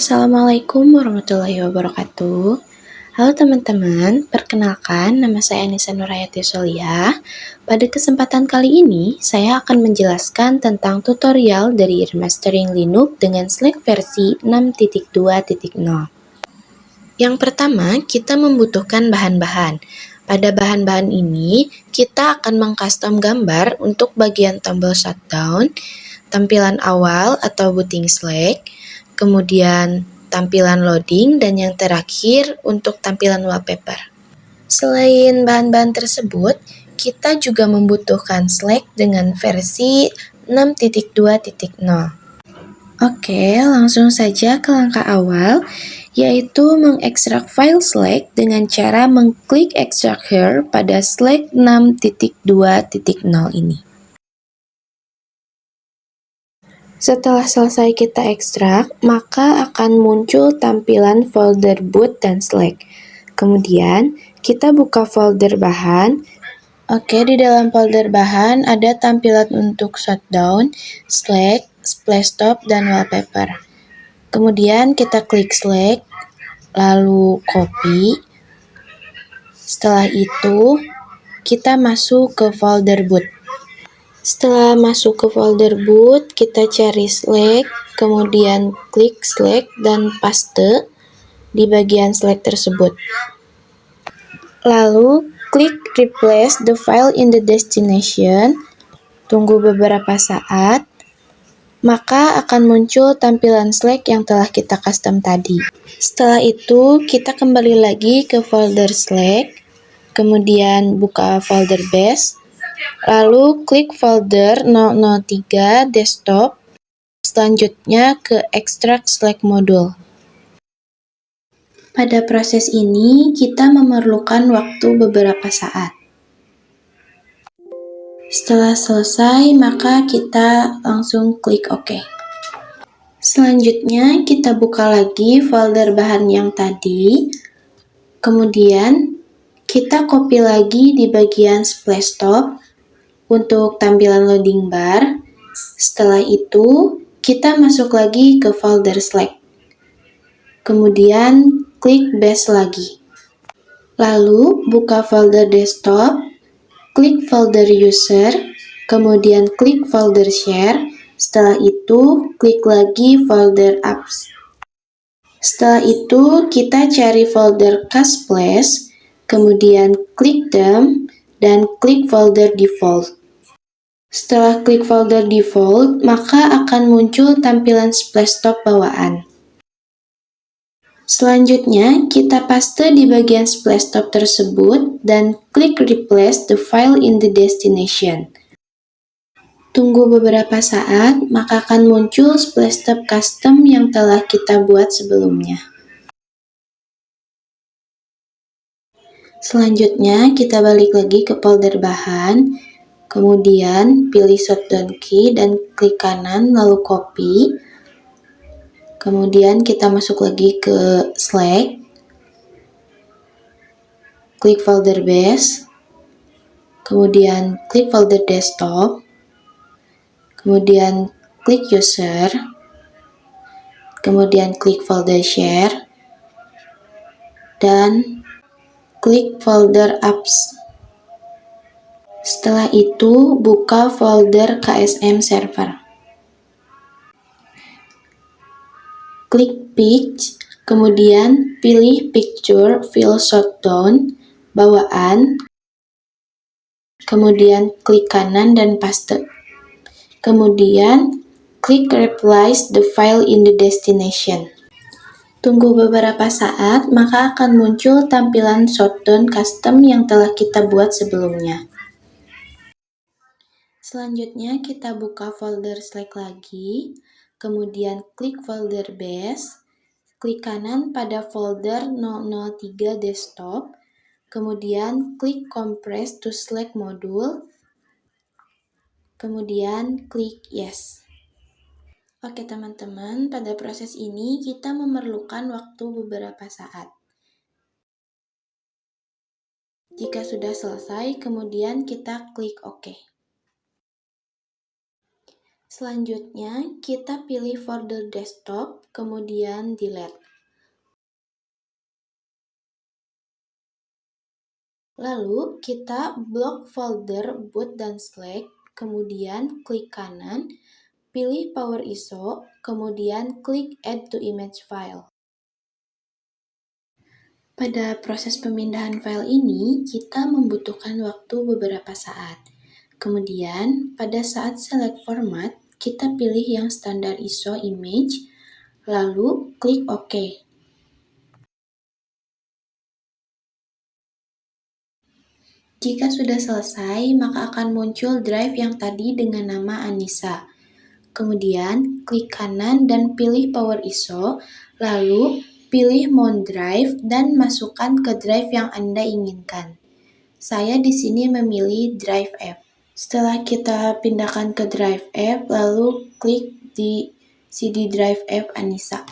Assalamualaikum warahmatullahi wabarakatuh. Halo teman-teman, perkenalkan nama saya Anissa Nurhayati Sholiah. Pada kesempatan kali ini, saya akan menjelaskan tentang tutorial dari Remastering Linux dengan Slack versi 6.2.0. Yang pertama, kita membutuhkan bahan-bahan. Pada bahan-bahan ini, kita akan mengcustom gambar untuk bagian tombol shutdown, tampilan awal atau booting Slack, kemudian tampilan loading, dan yang terakhir untuk tampilan wallpaper. Selain bahan-bahan tersebut, kita juga membutuhkan Slack dengan versi 6.2.0. Oke, langsung saja ke langkah awal, yaitu mengekstrak file Slack dengan cara mengklik Extract Here pada Slack 6.2.0 ini. Setelah selesai kita ekstrak, maka akan muncul tampilan folder boot dan Slack. Kemudian, kita buka folder bahan. Oke, di dalam folder bahan ada tampilan untuk shutdown, Slack, Splashtop, dan wallpaper. Kemudian kita klik Slack, lalu copy. Setelah itu, kita masuk ke folder boot. Setelah masuk ke folder boot, kita cari Slack, kemudian klik Slack dan paste di bagian Slack tersebut. Lalu, klik replace the file in the destination. Tunggu beberapa saat, maka akan muncul tampilan Slack yang telah kita custom tadi. Setelah itu, kita kembali lagi ke folder Slack, kemudian buka folder base, lalu klik folder 003 desktop, selanjutnya ke extract Slack module. Pada proses ini, kita memerlukan waktu beberapa saat. Setelah selesai, maka kita langsung klik OK. Selanjutnya, kita buka lagi folder bahan yang tadi. Kemudian, kita copy lagi di bagian Splashtop untuk tampilan loading bar. Setelah itu, kita masuk lagi ke folder Slack. Kemudian, klik Base lagi. Lalu, buka folder desktop, klik folder user, kemudian klik folder share. Setelah itu, klik lagi folder apps. Setelah itu, kita cari folder CastSplash, kemudian klik dump, dan klik folder default. Setelah klik folder default, maka akan muncul tampilan Splashtop bawaan. Selanjutnya, kita paste di bagian Splashtop tersebut dan klik replace the file in the destination. Tunggu beberapa saat, maka akan muncul Splashtop custom yang telah kita buat sebelumnya. Selanjutnya, kita balik lagi ke folder bahan, kemudian pilih shutdown key dan klik kanan lalu copy. Kemudian kita masuk lagi ke Slack, klik folder base, kemudian klik folder desktop, kemudian klik user, kemudian klik folder share, dan klik folder apps. Setelah itu, buka folder KSM server. Klik Pitch, kemudian pilih Picture File Shutdown bawaan, kemudian klik kanan dan paste. Kemudian, klik Replace the file in the destination. Tunggu beberapa saat, maka akan muncul tampilan shutdown custom yang telah kita buat sebelumnya. Selanjutnya, kita buka folder Slack lagi, kemudian klik folder base, klik kanan pada folder 003 desktop, kemudian klik compress to Slack module, kemudian klik yes. Oke teman-teman, pada proses ini kita memerlukan waktu beberapa saat. Jika sudah selesai, kemudian kita klik OK. Selanjutnya, kita pilih folder desktop, kemudian delete. Lalu, kita blok folder boot dan Slack, kemudian klik kanan, pilih Power ISO, kemudian klik Add to Image File. Pada proses pemindahan file ini, kita membutuhkan waktu beberapa saat. Kemudian, pada saat select format, kita pilih yang standar ISO image, lalu klik OK. Jika sudah selesai, maka akan muncul drive yang tadi dengan nama Anissa. Kemudian, klik kanan dan pilih Power ISO, lalu pilih Mount Drive dan masukkan ke drive yang Anda inginkan. Saya di sini memilih Drive App. Setelah kita pindahkan ke Drive App, lalu klik di CD Drive App Anissa.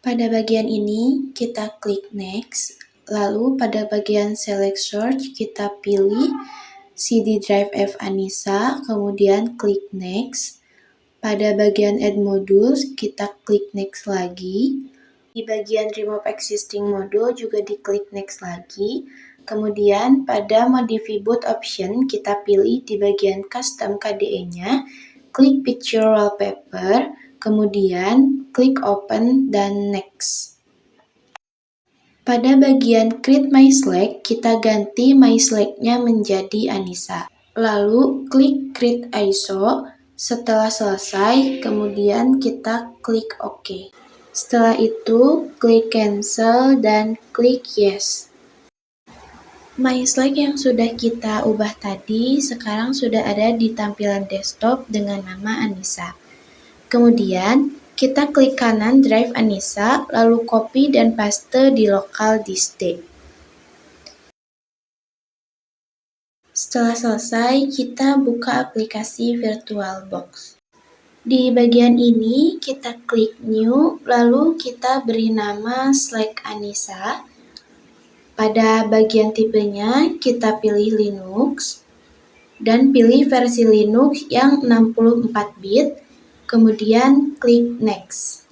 Pada bagian ini, kita klik Next, lalu pada bagian Select Source, kita pilih CD Drive App Anissa, kemudian klik Next. Pada bagian Add Modules, kita klik Next lagi. Di bagian Remove Existing Module juga diklik Next lagi. Kemudian pada Modify Boot option, kita pilih di bagian Custom KDE-nya, klik Picture Wallpaper, kemudian klik Open dan Next. Pada bagian Create My Slack, kita ganti My Slack-nya menjadi Anissa. Lalu klik Create ISO. Setelah selesai, kemudian kita klik OK. Setelah itu, klik Cancel dan klik Yes. My Slack yang sudah kita ubah tadi, sekarang sudah ada di tampilan desktop dengan nama Anissa. Kemudian, kita klik kanan Drive Anissa, lalu copy dan paste di local disk D. Setelah selesai, kita buka aplikasi VirtualBox. Di bagian ini, kita klik New, lalu kita beri nama Slack Anissa. Pada bagian tipenya, kita pilih Linux, dan pilih versi Linux yang 64 bit, kemudian klik Next.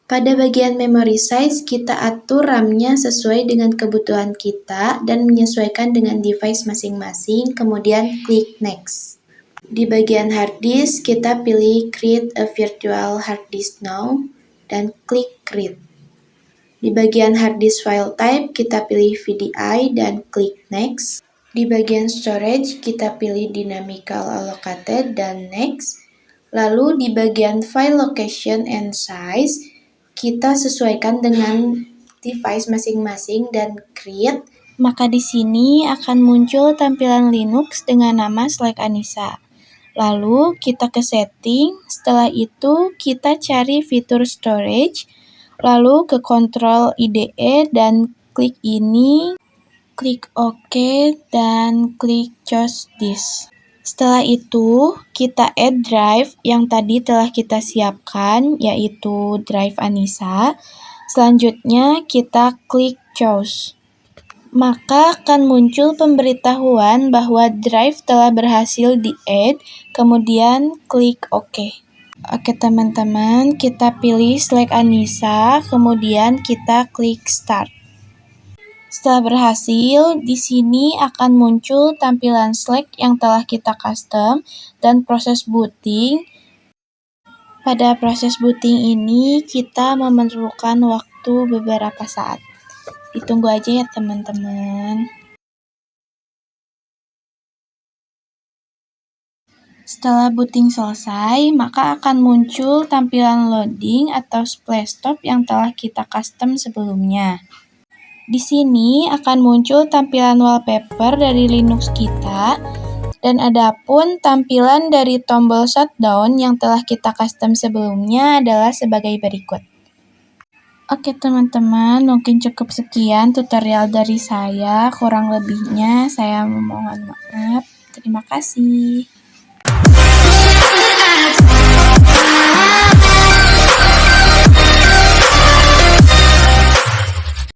Pada bagian Memory Size, kita atur RAM-nya sesuai dengan kebutuhan kita dan menyesuaikan dengan device masing-masing, kemudian klik Next. Di bagian hard disk, kita pilih Create a Virtual Hard Disk Now dan klik Create. Di bagian hard disk file type, kita pilih VDI dan klik Next. Di bagian storage, kita pilih Dynamical Allocated dan Next. Lalu di bagian file location and size, kita sesuaikan dengan device masing-masing dan create. Maka di sini akan muncul tampilan Linux dengan nama Slack Anissa. Lalu kita ke setting, setelah itu kita cari fitur storage, lalu ke Control IDE dan klik ini, klik OK dan klik Choose This. Setelah itu, kita add drive yang tadi telah kita siapkan, yaitu drive Anissa. Selanjutnya, kita klik Choose. Maka akan muncul pemberitahuan bahwa drive telah berhasil di-add, kemudian klik OK. Oke teman-teman, kita pilih Slack Anissa, kemudian kita klik Start. Setelah berhasil, di sini akan muncul tampilan Slack yang telah kita custom dan proses booting. Pada proses booting ini, kita memerlukan waktu beberapa saat. Ditunggu aja ya teman-teman. Setelah booting selesai, maka akan muncul tampilan loading atau Splashtop yang telah kita custom sebelumnya. Di sini akan muncul tampilan wallpaper dari Linux kita, dan adapun tampilan dari tombol shutdown yang telah kita custom sebelumnya adalah sebagai berikut. Oke teman-teman, mungkin cukup sekian tutorial dari saya. Kurang lebihnya saya mohon maaf. Terima kasih.